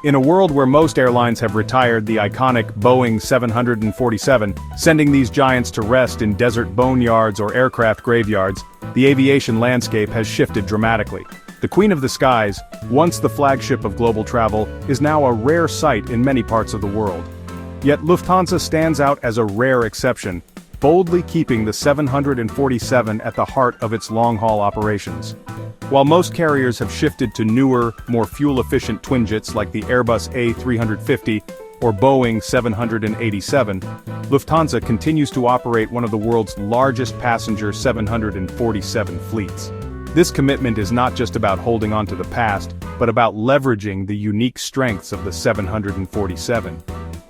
In a world where most airlines have retired the iconic Boeing 747, sending these giants to rest in desert boneyards or aircraft graveyards, the aviation landscape has shifted dramatically. The Queen of the Skies, once the flagship of global travel, is now a rare sight in many parts of the world. Yet Lufthansa stands out as a rare exception, boldly keeping the 747 at the heart of its long-haul operations. While most carriers have shifted to newer, more fuel-efficient twinjets like the Airbus A350 or Boeing 787, Lufthansa continues to operate one of the world's largest passenger 747 fleets. This commitment is not just about holding on to the past, but about leveraging the unique strengths of the 747.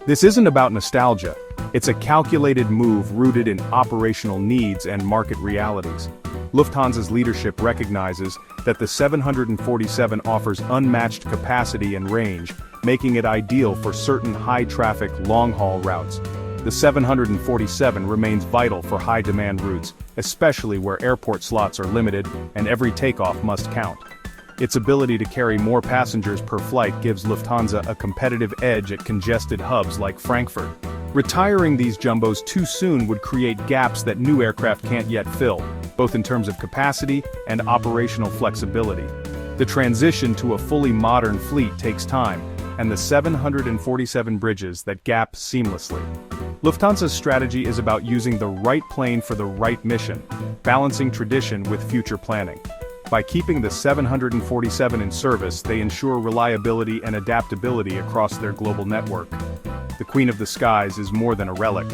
This isn't about nostalgia. It's a calculated move rooted in operational needs and market realities. Lufthansa's leadership recognizes that the 747 offers unmatched capacity and range, making it ideal for certain high-traffic, long-haul routes. The 747 remains vital for high-demand routes, especially where airport slots are limited and every takeoff must count. Its ability to carry more passengers per flight gives Lufthansa a competitive edge at congested hubs like Frankfurt. Retiring these jumbos too soon would create gaps that new aircraft can't yet fill, both in terms of capacity and operational flexibility. The transition to a fully modern fleet takes time, and the 747 bridges that gap seamlessly. Lufthansa's strategy is about using the right plane for the right mission, balancing tradition with future planning. By keeping the 747 in service, they ensure reliability and adaptability across their global network. The Queen of the Skies is more than a relic.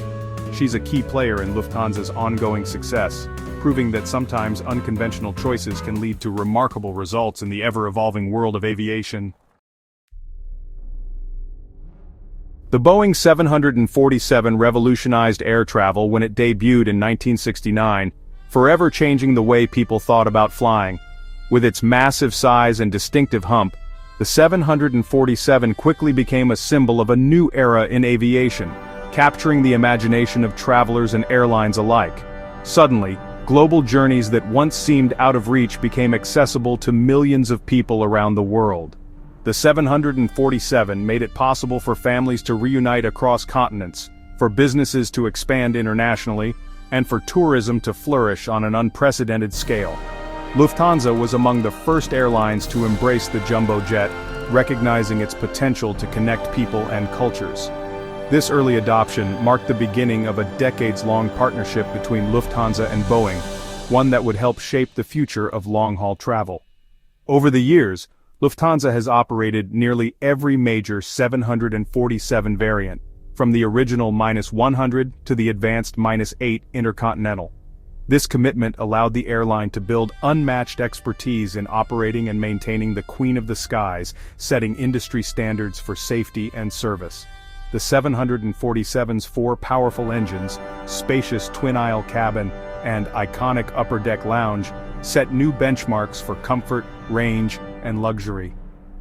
She's a key player in Lufthansa's ongoing success, proving that sometimes unconventional choices can lead to remarkable results in the ever-evolving world of aviation. The Boeing 747 revolutionized air travel when it debuted in 1969, forever changing the way people thought about flying. With its massive size and distinctive hump, the 747 quickly became a symbol of a new era in aviation, capturing the imagination of travelers and airlines alike. Suddenly, global journeys that once seemed out of reach became accessible to millions of people around the world. The 747 made it possible for families to reunite across continents, for businesses to expand internationally, and for tourism to flourish on an unprecedented scale. Lufthansa was among the first airlines to embrace the jumbo jet, recognizing its potential to connect people and cultures. This early adoption marked the beginning of a decades-long partnership between Lufthansa and Boeing, one that would help shape the future of long-haul travel. Over the years, Lufthansa has operated nearly every major 747 variant, from the original -100 to the advanced -8 Intercontinental. This commitment allowed the airline to build unmatched expertise in operating and maintaining the Queen of the Skies, setting industry standards for safety and service. The 747's four powerful engines, spacious twin-aisle cabin, and iconic upper-deck lounge set new benchmarks for comfort, range, and luxury.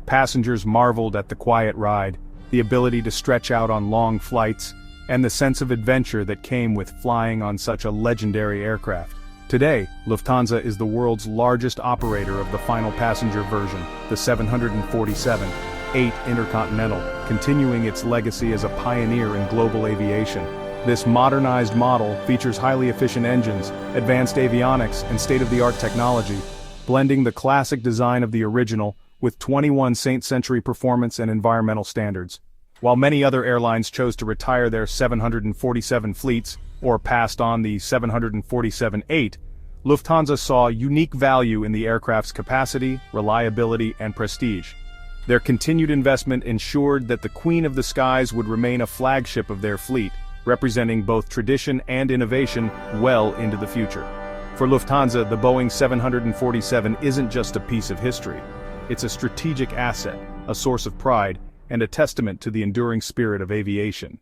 Passengers marveled at the quiet ride, the ability to stretch out on long flights, and the sense of adventure that came with flying on such a legendary aircraft. Today, Lufthansa is the world's largest operator of the final passenger version, the 747-8 Intercontinental, continuing its legacy as a pioneer in global aviation. This modernized model features highly efficient engines, advanced avionics, and state-of-the-art technology, blending the classic design of the original with 21st century performance and environmental standards. While many other airlines chose to retire their 747 fleets, or passed on the 747-8, Lufthansa saw unique value in the aircraft's capacity, reliability, and prestige. Their continued investment ensured that the Queen of the Skies would remain a flagship of their fleet, representing both tradition and innovation well into the future. For Lufthansa, the Boeing 747 isn't just a piece of history. It's a strategic asset, a source of pride, and a testament to the enduring spirit of aviation.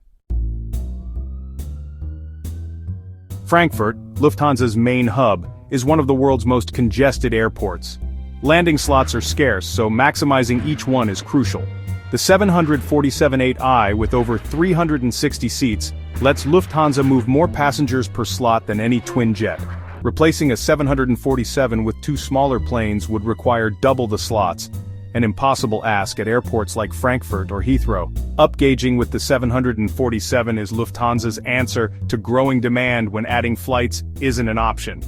Frankfurt, Lufthansa's main hub, is one of the world's most congested airports. Landing slots are scarce, so maximizing each one is crucial. The 747-8i, with over 360 seats, lets Lufthansa move more passengers per slot than any twin jet. Replacing a 747 with two smaller planes would require double the slots, an impossible ask at airports like Frankfurt or Heathrow. Upgauging with the 747 is Lufthansa's answer to growing demand when adding flights isn't an option.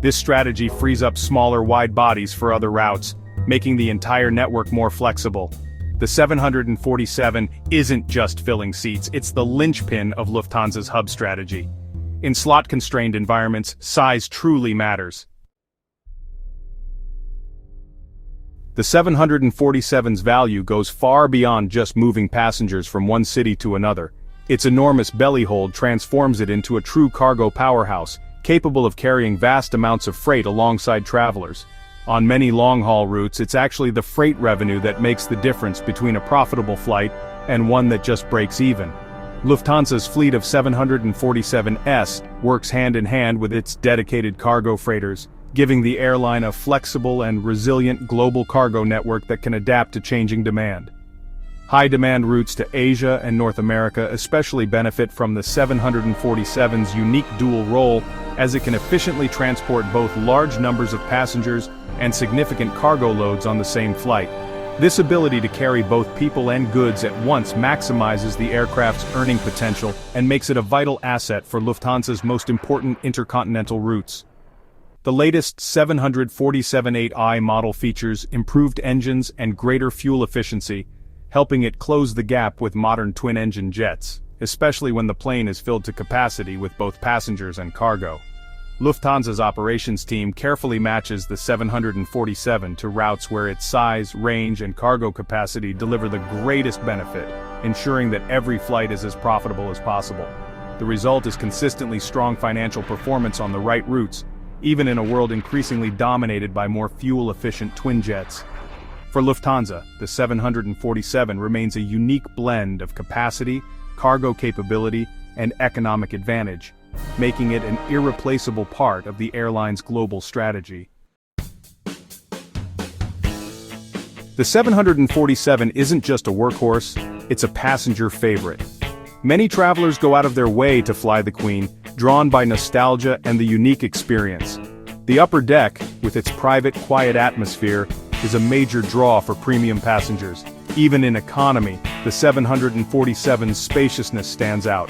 This strategy frees up smaller wide bodies for other routes, making the entire network more flexible. The 747 isn't just filling seats, it's the linchpin of Lufthansa's hub strategy. In slot-constrained environments, size truly matters. The 747's value goes far beyond just moving passengers from one city to another. Its enormous belly hold transforms it into a true cargo powerhouse, capable of carrying vast amounts of freight alongside travelers. On many long-haul routes, it's actually the freight revenue that makes the difference between a profitable flight and one that just breaks even. Lufthansa's fleet of 747s works hand-in-hand with its dedicated cargo freighters, giving the airline a flexible and resilient global cargo network that can adapt to changing demand. High-demand routes to Asia and North America especially benefit from the 747's unique dual role, as it can efficiently transport both large numbers of passengers and significant cargo loads on the same flight. This ability to carry both people and goods at once maximizes the aircraft's earning potential and makes it a vital asset for Lufthansa's most important intercontinental routes. The latest 747-8i model features improved engines and greater fuel efficiency, helping it close the gap with modern twin-engine jets, especially when the plane is filled to capacity with both passengers and cargo. Lufthansa's operations team carefully matches the 747 to routes where its size, range, and cargo capacity deliver the greatest benefit, ensuring that every flight is as profitable as possible. The result is consistently strong financial performance on the right routes, even in a world increasingly dominated by more fuel-efficient twin jets. For Lufthansa, the 747 remains a unique blend of capacity, cargo capability, and economic advantage, making it an irreplaceable part of the airline's global strategy. The 747 isn't just a workhorse, it's a passenger favorite. Many travelers go out of their way to fly the Queen, drawn by nostalgia and the unique experience. The upper deck, with its private, quiet atmosphere, is a major draw for premium passengers. Even in economy, the 747's spaciousness stands out.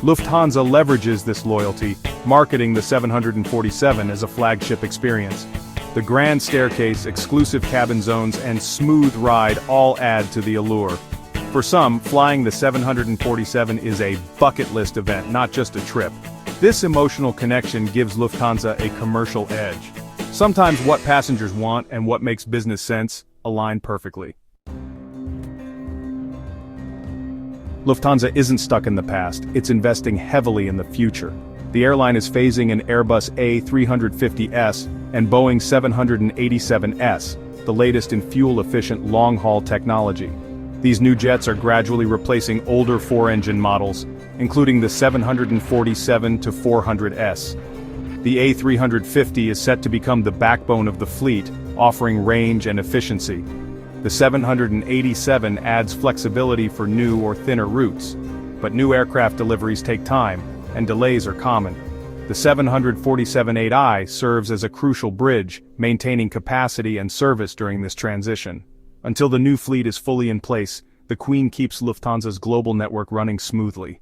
Lufthansa leverages this loyalty, marketing the 747 as a flagship experience. The grand staircase, exclusive cabin zones, and smooth ride all add to the allure. For some, flying the 747 is a bucket list event, not just a trip. This emotional connection gives Lufthansa a commercial edge. Sometimes what passengers want and what makes business sense align perfectly. Lufthansa isn't stuck in the past, it's investing heavily in the future. The airline is phasing in Airbus A350s and Boeing 787s, the latest in fuel-efficient long-haul technology. These new jets are gradually replacing older four-engine models, including the 747-400s. The A350 is set to become the backbone of the fleet, offering range and efficiency. The 787 adds flexibility for new or thinner routes, but new aircraft deliveries take time, and delays are common. The 747-8i serves as a crucial bridge, maintaining capacity and service during this transition. Until the new fleet is fully in place, the Queen keeps Lufthansa's global network running smoothly.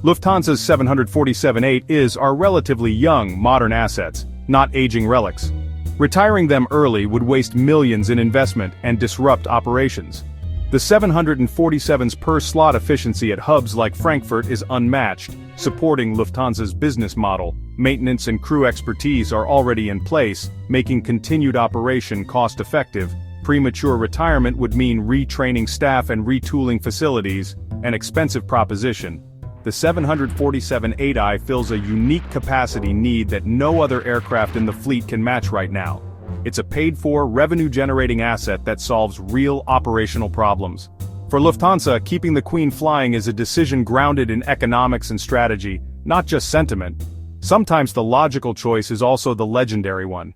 Lufthansa's 747-8is are relatively young, modern assets, not aging relics. Retiring them early would waste millions in investment and disrupt operations. The 747's per-slot efficiency at hubs like Frankfurt is unmatched, supporting Lufthansa's business model. Maintenance and crew expertise are already in place, making continued operation cost-effective. Premature retirement would mean retraining staff and retooling facilities, an expensive proposition. The 747-8i fills a unique capacity need that no other aircraft in the fleet can match right now. It's a paid-for, revenue-generating asset that solves real operational problems. For Lufthansa, keeping the Queen flying is a decision grounded in economics and strategy, not just sentiment. Sometimes the logical choice is also the legendary one.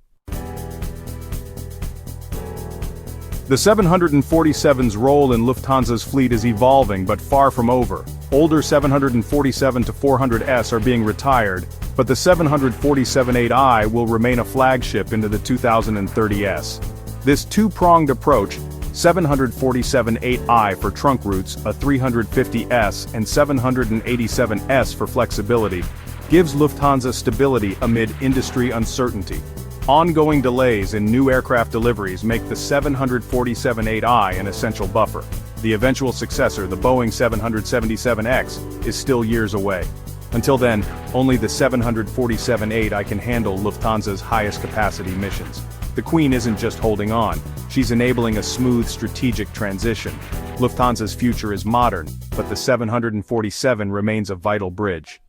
The 747's role in Lufthansa's fleet is evolving but far from over. Older 747-400s are being retired, But the 747-8I will remain a flagship into the 2030s. This two-pronged approach, 747-8I for trunk routes, a 350S and 787S for flexibility, gives Lufthansa stability amid industry uncertainty. Ongoing delays in new aircraft deliveries make the 747-8I an essential buffer. The eventual successor, the Boeing 777X, is still years away. Until then, only the 747-8I can handle Lufthansa's highest capacity missions. The Queen isn't just holding on, she's enabling a smooth strategic transition. Lufthansa's future is modern, but the 747 remains a vital bridge.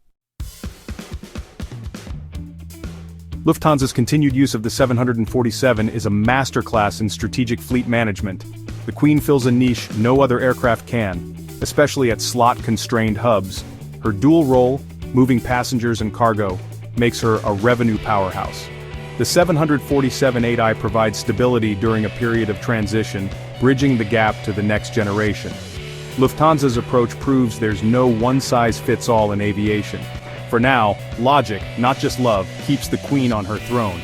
Lufthansa's continued use of the 747 is a masterclass in strategic fleet management. The Queen fills a niche no other aircraft can, especially at slot-constrained hubs. Her dual role, moving passengers and cargo, makes her a revenue powerhouse. The 747-8I provides stability during a period of transition, bridging the gap to the next generation. Lufthansa's approach proves there's no one-size-fits-all in aviation. For now, logic, not just love, keeps the Queen on her throne.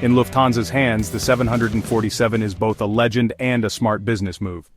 In Lufthansa's hands, the 747 is both a legend and a smart business move.